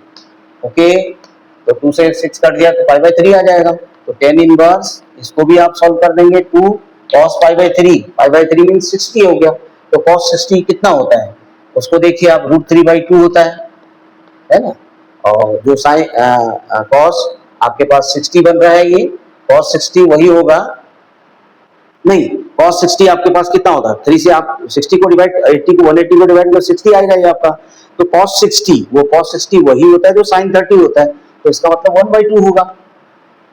[SPEAKER 1] ओके। तो 2 से 6 कट दिया तो π/3 आ जाएगा, तो tan इनवर्स इसको भी आप सॉल्व कर देंगे, 2 cos π/3 मींस 60 हो गया, तो cos 60 कितना होता है, उसको देखिए आप √3/2 होता है ना, और जो साइन cos आपके पास 60 बन रहा है, ये cos 60 वही होगा, नहीं cos 60 आपके पास कितना होता है, 3 से आप 60 को डिवाइड 80 को 180 को डिवाइड कर 60 आएगा ये आपका, तो cos 60 वही होता है जो sin 30 होता है, तो इसका मतलब 1/2 होगा,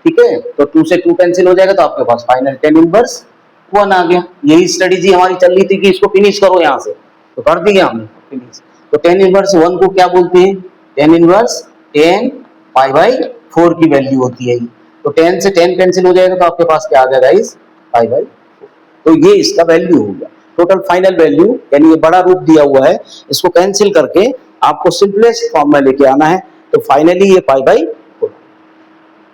[SPEAKER 1] ठीक है। तो 2 से 2 कैंसिल हो जाएगा, तो आपके पास फाइनल tan इनवर्स 1 आ गया। यही स्ट्रेटेजी हमारी चल रही थी कि इसको फिनिश करो यहाँ से, तो कर दिया हमने फिनिश। तो tan इनवर्स 1 को क्या बोलते हैं, tan इनवर्स tan π/4 की वैल्यू होती है, तो 10 से 10 कैंसिल हो जाएगा तो आपके पास क्या आ गया गाइस, π/4, तो ये इसका वैल्यू हो गया। टोटल फाइनल वैल्यू यानी ये बड़ा रूप दिया हुआ है, इसको कैंसिल करके आपको सिंपलेस्ट फॉर्म में लेके आना है, तो फाइनली ये π/4। तो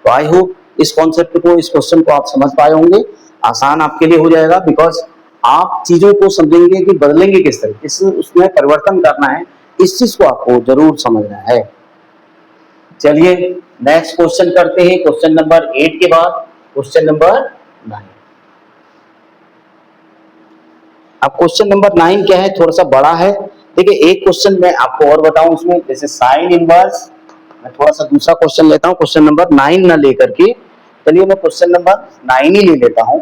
[SPEAKER 1] आई होप इस कॉन्सेप्ट को, इस क्वेश्चन को आप समझ पाए होंगे, आसान आपके लिए हो जाएगा, बिकॉज आप चीजों को समझेंगे कि बदलेंगे किस तरह, किस उसमें परिवर्तन करना है, इस चीज को आपको जरूर समझना है। चलिए नेक्स्ट क्वेश्चन करते हैं, क्वेश्चन नंबर 8 के बाद क्वेश्चन नंबर 9। अब क्वेश्चन नंबर 9 क्या है, थोड़ा सा बड़ा है। देखिए एक क्वेश्चन मैं आपको और बताऊं इसमें, जैसे साइन इनवर्स, मैं थोड़ा सा दूसरा क्वेश्चन लेता हूं, क्वेश्चन नंबर 9 ना लेकर के, चलिए मैं क्वेश्चन नंबर 9 ही ले लेता हूं।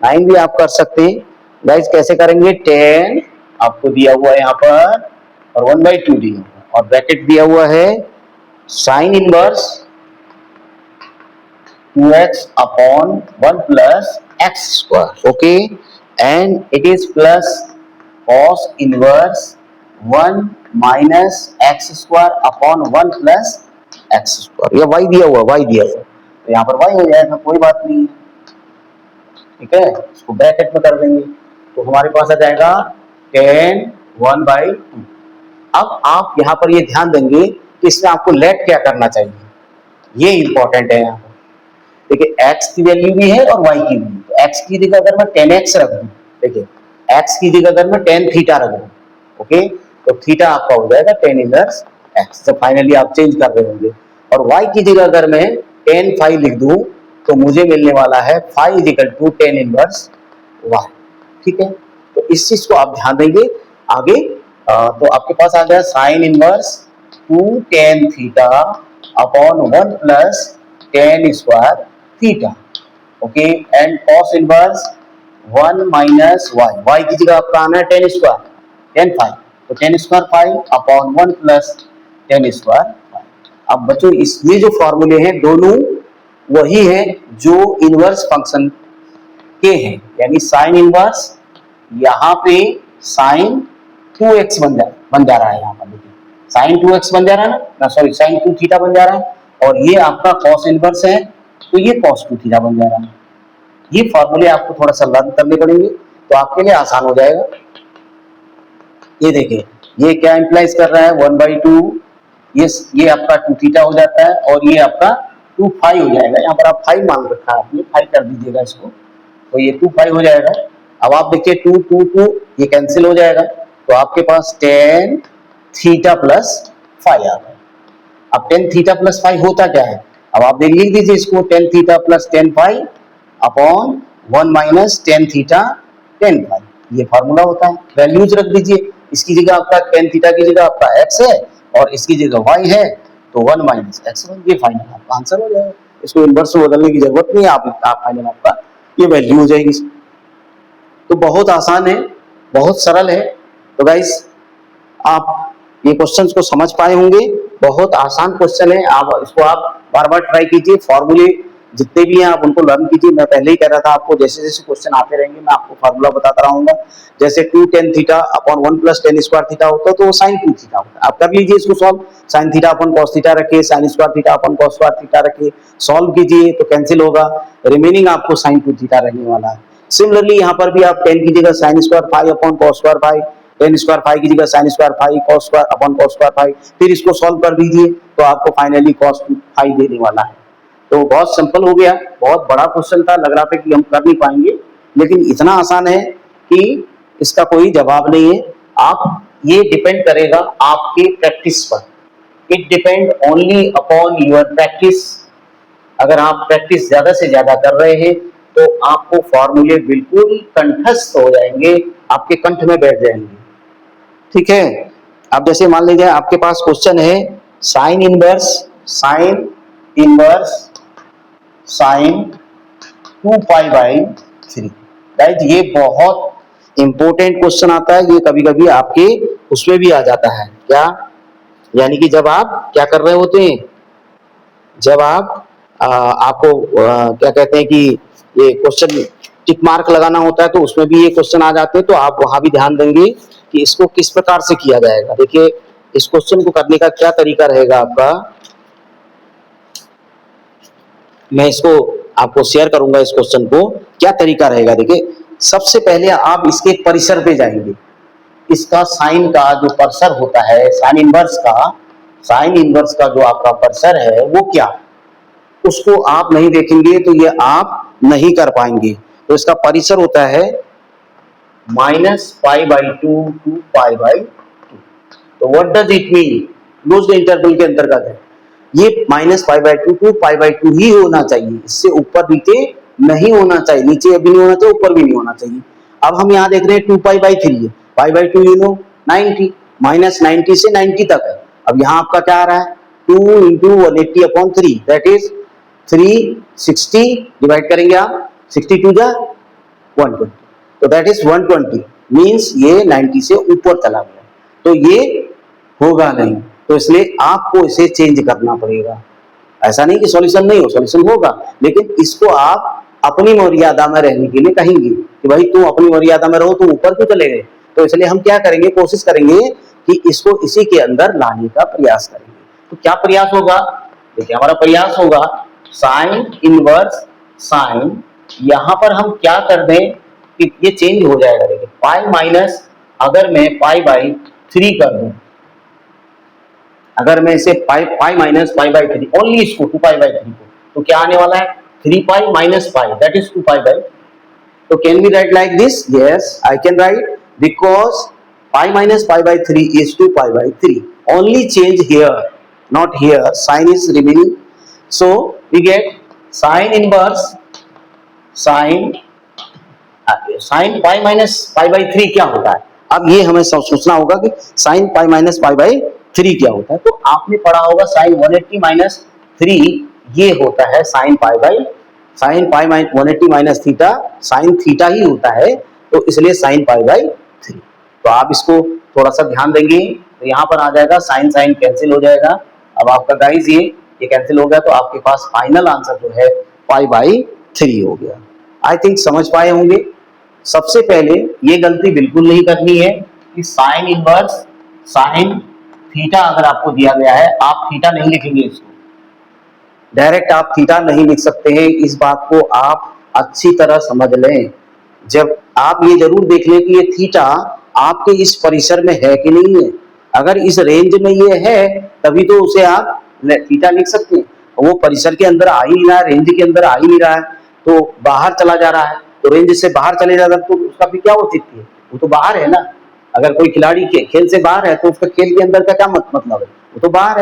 [SPEAKER 1] 9 भी आप कर सकते हैं गाइस, कैसे करेंगे, 10 आपको दिया हुआ है यहाँ पर और 1/2 दिया हुआ और ब्रैकेट दिया हुआ है sine inverse 2x upon 1 plus x square, okay, and it is plus cos inverse 1 minus x square upon 1 plus x square, या y दिया हुआ, तो यहाँ पर y हो जाएगा, कोई बात नहीं, ठीक है, इसको ब्रैकेट में कर देंगे, तो हमारे पास आ जाएगा tan 1/2। अब आप यहाँ पर ये ध्यान देंगे कि इसमें आपको लेट क्या करना चाहिए, ये इंपॉर्टेंट है यहाँ पर। देखिए x की वैल्यू भी है और y की भी, तो x की जगह अगर मैं 10x रख दूं, देखिए x की जगह अगर मैं tan थीटा रख दूं, ओके, तो थीटा आपका हो जाएगा tan इनवर्स x, तो फाइनली आप चेंज कर रहे होंगे। और y की जगह अगर मैं tan फाई लिख दूं तो मुझे मिलने वाला है phi is equal to tan inverse y, ठीक है। तो इस चीज को आप ध्यान देंगे आगे। तो आपके पास आ गया sine inverse 2 tan theta upon 1 plus tan square theta, okay, and cos inverse 1 minus y, y की जगह आपका आना है tan स्क्वायर, tan फाई, तो tan square phi upon 1 plus tan square phi. अब बच्चों इसमें जो फॉर्मूले हैं दोनों वही है जो इनवर्स फंक्शन के हैं, यानी साइन इनवर्स यहाँ पे साइन 2x बन जा रहा है, यहाँ पर देखिए साइन 2x बन जा रहा है ना, सॉरी साइन 2 थीटा बन जा रहा है, और ये आपका कॉस इनवर्स है तो ये कॉस 2 थीटा बन जा रहा है। ये फॉर्मूले आपको थोड़ा सा लर्न करने पड़ेंगे तो आपके लिए आसान हो जाएगा। ये देखिए ये क्या इंप्लाइज कर रहा है 1/2, ये आपका 2 थीटा हो जाता है और ये आपका 2 फाई हो जाएगा, यहाँ पर आप फाई मान रखा है आपने, फाई कर दीजिएगा इसको, तो ये 2 फाई हो जाएगा। अब आप देखिए 2 2 2 ये कैंसिल हो जाएगा, तो आपके पास tan थीटा प्लस फाई आ गया। अब tan थीटा प्लस फाई होता क्या है, अब आप देख लिख दीजिए इसको, tan theta plus tan phi upon 1 minus tan theta tan phi, ये फार्मूला होता है। वैल्यूज रख दीजिए, इसकी जगह आपका tan थीटा की जगह आपका x है और इसकी जगह y है, तो 1 माइनस x, ये फाइनल आपका आंसर हो जाएगा। इसको इनवर्स में बदलने की जरूरत नहीं है, आप फाइनल आपका ये वैल्यू हो जाएगी। तो बहुत आसान है, बहुत सरल है। तो गाइस आप ये क्वेश्चंस को समझ पाए होंगे, बहुत आसान क्वेश्चन है, आप इसको आप बार बार ट्राई कीजिए, फॉर्मूले जितने भी हैं आप उनको लर्न कीजिए। मैं पहले ही कह रहा था आपको जैसे जैसे क्वेश्चन आते रहेंगे मैं आपको फार्मूला बताता रहूंगा। जैसे 2 tan theta upon 1 plus tan square theta होता है तो वो साइन 2 थीटा होता है, आप कर लीजिए इसको solve, sine theta upon cos theta रखिए, sine square theta upon cos square theta रखिए, सॉल्व कीजिए तो कैंसिल होगा, रिमेनिंग आपको साइन 2 थीटा रहने वाला है। सिमिलरली यहाँ पर भी आप tan की जगह sine square phi upon cos square phi, tan square phi की जगह sine square phi cos square upon cos square phi, फिर इसको सॉल्व कर दीजिए तो आपको फाइनली कॉस फाई देने वाला है। तो बहुत सिंपल हो गया, बहुत बड़ा क्वेश्चन था, लग रहा था कि हम कर नहीं पाएंगे, लेकिन इतना आसान है कि इसका कोई जवाब नहीं है। आप ये डिपेंड करेगा आपके प्रैक्टिस पर, it depend only upon your practice. अगर आप प्रैक्टिस ज्यादा से ज्यादा कर रहे हैं तो आपको फॉर्मूले बिल्कुल कंठस्थ हो जाएंगे, आपके कंठ में बैठ जाएंगे, ठीक है। अब जैसे मान लीजिए आपके पास क्वेश्चन है sign inverse sign 2 pi by 3, right, ये बहुत इंपॉर्टेंट क्वेश्चन आता है, ये कभी कभी आपके उसमें भी आ जाता है क्या, यानी कि जब आप क्या कर रहे होते हैं, जब आप आपको क्या कहते हैं कि ये क्वेश्चन टिक मार्क लगाना होता है तो उसमें भी ये क्वेश्चन आ जाते हैं, तो आप वहां भी ध्यान देंगे कि इसको किस प्रकार से किया जाएगा। देखिए इस क्वेश्चन को करने का क्या तरीका रहेगा आपका, मैं इसको आपको शेयर करूंगा, इस क्वेश्चन को क्या तरीका रहेगा। देखिए सबसे पहले आप इसके परिसर पे जाएंगे, इसका साइन का जो परिसर होता है, साइन इनवर्स का जो आपका परिसर है वो क्या, उसको आप नहीं देखेंगे तो ये आप नहीं कर पाएंगे। तो इसका परिसर होता है minus pi by 2 to pi by 2। तो what does it mean, closed interval के अंतर्गत है, ये minus pi by 2 to pi by 2 ही होना चाहिए, इससे ऊपर नीचे नहीं होना चाहिए, नीचे भी नहीं होना चाहिए, ऊपर भी नहीं होना चाहिए। अब हम यहाँ देख रहे हैं 2 पाई बाई 3 है, पाई बाई 2 यू नो 90, माइनस 90 से 90 तक है। अब यहाँ आपका क्या आ रहा है 2 into 180 upon 3, that is 360, divide करेंगे आप 62 जा 120, तो दैट इज 120, मीन्स ये 90 से ऊपर चला गया, तो ये होगा नहीं, तो इसलिए आपको इसे चेंज करना पड़ेगा। ऐसा नहीं कि सॉल्यूशन नहीं हो, सॉल्यूशन होगा, लेकिन इसको आप अपनी मर्यादा में रहने के लिए कहेंगे कि भाई तुम अपनी मर्यादा में रहो, तुम ऊपर क्यों चले गए। तो इसलिए हम क्या करेंगे, कोशिश करेंगे कि इसको इसी के अंदर लाने का प्रयास करेंगे। तो क्या प्रयास होगा, देखिए हमारा प्रयास होगा साइन इनवर्स साइन, यहां पर हम क्या कर दें कि ये चेंज हो जाएगा। देखिए पाई माइनस, अगर मैं पाई बाई 3 कर दूं, अगर मैं इसे पाई minus pi by three, only इसको 2 पाई बाई 3 को, तो क्या आने वाला है 3 pi minus pi, that is 2 pi by. तो can we write like this? Yes, I can write, because pi minus pi by 3 is 2 pi by 3, only change here, not here, sign is remaining. So we get sin inverse sin sine pi minus pi by 3 क्या होता है। अब ये हमें सोचना होगा कि sine pi minus pi by 3 क्या होता है। तो आपने पढ़ा होगा साइन 180 माइनस 3 ये होता है साइन पाई 180 माइनस थीटा साइन थीटा ही होता है, तो इसलिए साइन पाई बाई 3। तो आप इसको थोड़ा सा ध्यान देंगे तो यहाँ पर आ जाएगा साइन साइन कैंसिल हो जाएगा। अब आपका गाइस ये कैंसिल हो गया, तो आपके पास फाइनल आंसर जो है पाई बाई 3 हो गया। आई थिंक समझ पाए होंगे। सबसे पहले ये गलती बिल्कुल नहीं करनी है कि साइन इनवर्स साइन थीटा अगर आपको दिया गया है, आप थीटा नहीं लिखेंगे, इसको डायरेक्ट आप थीटा नहीं लिख सकते हैं। इस बात को आप अच्छी तरह समझ लें। जब आप ये जरूर देख लें कि ये थीटा आपके इस परिसर में है कि नहीं है। अगर इस रेंज में ये है तभी तो उसे आप थीटा लिख सकते हैं। वो परिसर के अंदर आ ही नहीं रहा है, रेंज के अंदर आ ही नहीं रहा है, तो बाहर चला जा रहा है, तो रेंज से बाहर चले जाता तो उसका भी क्या औचित्य है, वो तो बाहर है ना। अगर कोई खिलाड़ी के खेल से बाहर है तो उसका खेल के अंदर का क्या मतलब है, वो तो बाहर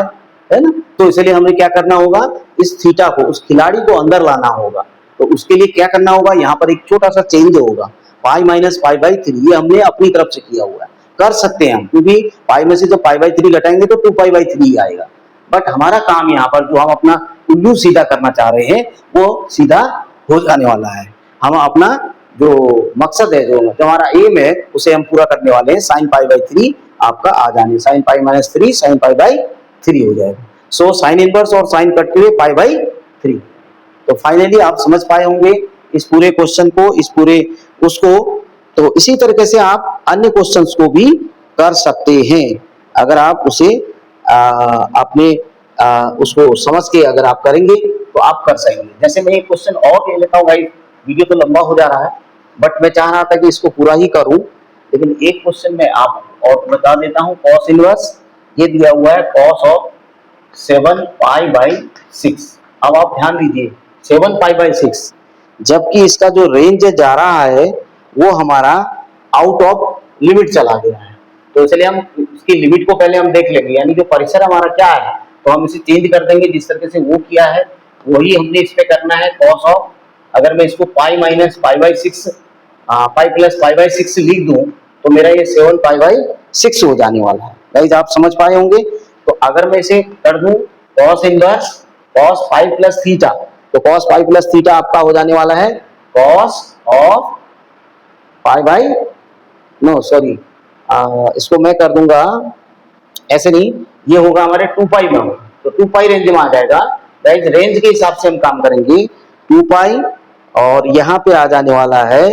[SPEAKER 1] है ना। तो इसलिए हमें क्या करना होगा, इस थीटा को, उस खिलाड़ी को अंदर लाना होगा। तो उसके लिए क्या करना होगा, यहाँ पर एक छोटा सा चेंज होगा, पाई माइनस पाई बाई 3, ये हमने अपनी तरफ से किया हुआ है। कर सकते हैं हम, क्योंकि पाई में से जब पाई बाई 3 घटाएंगे तो 2 पाई बाई 3 आएगा। बट हमारा काम यहाँ पर जो हम अपना उल्लू सीधा करना चाह रहे हैं वो सीधा हो जाने वाला है। हम अपना जो मकसद है, जो हमारा एम है, उसे हम पूरा करने वाले हैं। साइन पाई बाई 3 आपका आ जाने, sine pi minus 3 sine pi by 3 हो जाएगा। सो साइन इनवर्स और साइन कटते हुए पाई बाई 3। तो फाइनली आप समझ पाए होंगे इस पूरे क्वेश्चन को, इस पूरे उसको। तो इसी तरीके से आप अन्य क्वेश्चंस को भी कर सकते हैं, अगर आप उसे अपने उसको समझ के अगर आप करेंगे तो आप कर सकेंगे। जैसे मैं एक क्वेश्चन और ले लेता हूँ भाई, वीडियो तो लंबा हो जा रहा है, बट मैं चाह रहा था कि इसको पूरा ही करूं, लेकिन एक क्वेश्चन में आप और बता देता हूं। कॉस इनवर्स ये दिया हुआ है कॉस ऑफ 7 पाई बाई 6। अब आप ध्यान दीजिए 7 पाई बाई 6, जबकि इसका जो रेंज जा रहा है वो हमारा आउट ऑफ लिमिट चला गया है। तो इसलिए हम इसकी लिमिट को पहले हम देख लेंगे, यानी जो परिसर हमारा क्या है, तो हम इसे चेंज कर देंगे। जिस तरीके से वो किया है वही हमने इस पे करना है। कॉस ऑफ, अगर मैं इसको पाई minus pi by 6 pi plus pi by 6 लिख दूं तो मेरा ये 7 पाई बाई 6 हो जाने वाला है। गाइस आप समझ पाए होंगे। तो अगर मैं इसे कर दूं cos inverse cos pi plus theta, तो कॉस पाई प्लस थीटा आपका हो जाने वाला है cos of pi by, no sorry, इसको मैं कर दूंगा ऐसे नहीं, ये होगा हमारे 2 पाई में, तो 2 पाई रेंज में आ जाएगा। गाइस रेंज के हिसाब से हम काम करेंगे, 2 पाई और यहाँ पे आ जाने वाला है,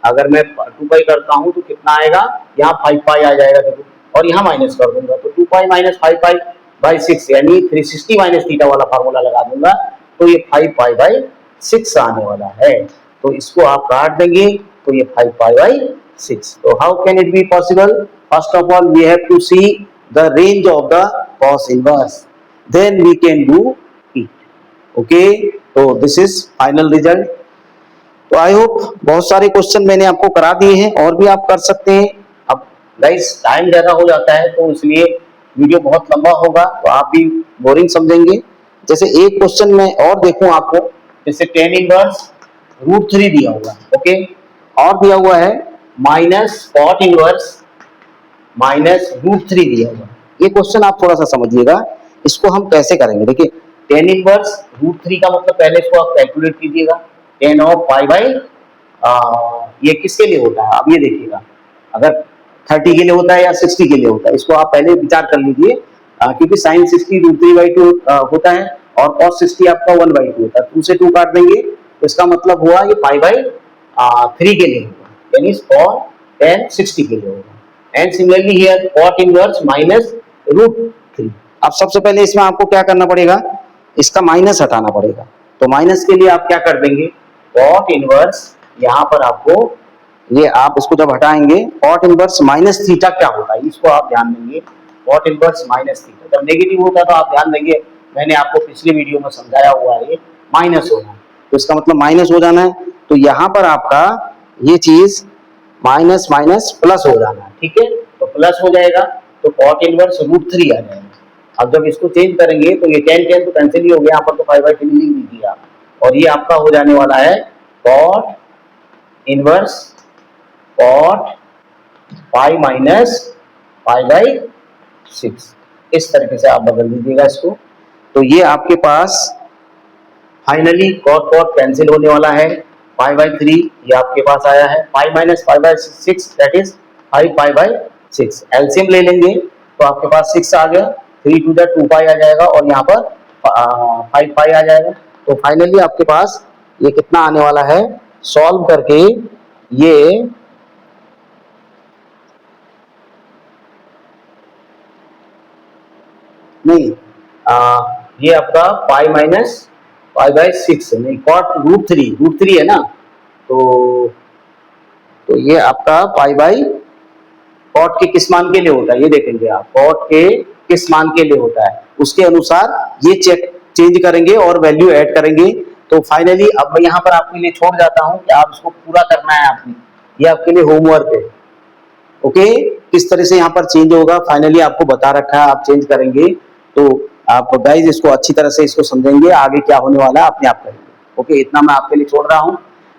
[SPEAKER 1] अगर मैं 2 पाई करता हूँ तो कितना आएगा, यहाँ 5 पाई आ जाएगा देखो, और यहाँ माइनस कर दूंगा तो 2 पाई माइनस 5 पाई बाई 6, यानी 360 माइनस थीटा वाला फार्मूला लगा दूंगा, तो ये 5 पाई बाई 6 आने वाला है। तो इसको आप काट देंगे तो ये 5 पाई बाई 6। तो how can it be possible? First of all we have to see the range of the cos inverse, then we can do it. Okay, तो this is final result. तो आई होप बहुत सारे question मैंने आपको करा दिए हैं, और भी आप कर सकते हैं। अब गाइस टाइम ज्यादा हो जाता है तो इसलिए वीडियो बहुत लंबा होगा, तो आप भी बोरिंग समझेंगे। जैसे एक क्वेश्चन में और देखूं आपको, जैसे टेन इनवर्स रूट 3 दिया हुआ है, ओके, और दिया हुआ है minus cot inverse minus root 3 दिया हुआ है। ये क्वेश्चन आप थोड़ा सा समझिएगा, इसको हम कैसे करेंगे। देखिए टेन इनवर्स रूट 3 का मतलब, पहले इसको आप कैलकुलेट कीजिएगा, 10 ऑफ पाई बाई, ये किसके लिए होता है, अब ये देखिएगा, अगर 30 के लिए होता है या 60 के लिए होता है, इसको आप पहले विचार कर लीजिए, क्योंकि साइन 60 रूट 3/2 होता है और कॉस 60 आपका 1/2 होता है, 2 से 2 काट देंगे तो इसका मतलब हुआ ये पाई बाई 3 के लिए होगा, यानी cot 10 60 के लिए होगा। And similarly here cot inverse minus root 3। अब सबसे पहले इसमें आपको क्या करना पड़ेगा, इसका माइनस हटाना पड़ेगा। तो माइनस के लिए आप क्या कर देंगे, cot इनवर्स, यहाँ पर आपको ये आप इसको जब हटाएंगे cot इनवर्स माइनस थीटा क्या होता है, इसको आप ध्यान देंगे। Cot inverse minus theta. जब नेगेटिव होता है तो आप ध्यान देंगे, मैंने आपको पिछले वीडियो में समझाया हुआ है, माइनस होना है, तो इसका मतलब माइनस हो जाना है। तो यहाँ पर आपका ये चीज माइनस माइनस प्लस हो जाना है, ठीक है, तो प्लस हो जाएगा, तो कॉट इनवर्स √3 आ जाएगा। अब जब इसको चेंज करेंगे तो ये 10 तो कैंसिल ही हो गया, यहाँ पर तो 5/3 लिख दीजिए आप, और ये आपका हो जाने वाला है cot inverse cot pi minus π/6। इस तरीके से आप बदल दीजिएगा इसको। तो ये आपके पास फाइनली कॉट कॉट कैंसिल होने वाला है, π/3 ये आपके पास आया है, pi minus π/6 that is 5π/6। LCM ले लेंगे तो आपके पास 6 आ गया, 3 टू द 2 पाई आ जाएगा, और यहाँ पर 5 पाई आ जाएगा। तो फाइनली आपके पास ये कितना आने वाला है, सॉल्व करके ये नहीं ये आपका π-π/6 नहीं, कॉट √3 है ना, तो ये आपका कॉट के किस मान के लिए होता है ये देखेंगे आप, कॉट के किस मान के लिए होता है उसके अनुसार ये चेंज करेंगे और वैल्यू ऐड करेंगे। तो फाइनली अब मैं यहाँ पर आपके लिए छोड़ जाता हूँ कि आप इसको पूरा करना है आपने, ये आपके लिए होमवर्क है। ओके, किस तरह से यहाँ पर चेंज होगा फाइनली आपको बता रखा है, आप चेंज करेंगे तो आप गाइज इसको अच्छी तरह से इसको समझेंगे, आगे क्या होने वाला है अपने आप करेंगे। ओके, इतना मैं आपके लिए छोड़ रहा हूँ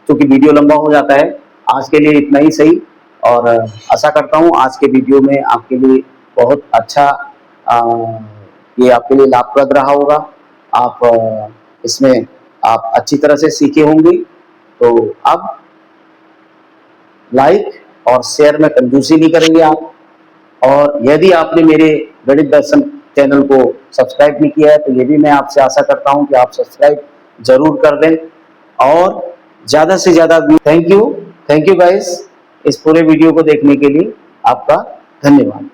[SPEAKER 1] क्योंकि वीडियो लंबा हो जाता है। आज के लिए इतना ही सही, और आशा करता हूँ आज के वीडियो में आपके लिए बहुत अच्छा ये आपके लिए लाभप्रद रहा होगा। आप इसमें आप अच्छी तरह से सीखे होंगे। तो अब लाइक और शेयर में कंजूसी नहीं करेंगे आप, और यदि आपने मेरे गणित दर्शन चैनल को सब्सक्राइब नहीं किया है तो ये भी मैं आपसे आशा करता हूं कि आप सब्सक्राइब जरूर कर दें, और ज्यादा से ज्यादा थैंक यू गाइस इस पूरे वीडियो को देखने के लिए आपका धन्यवाद।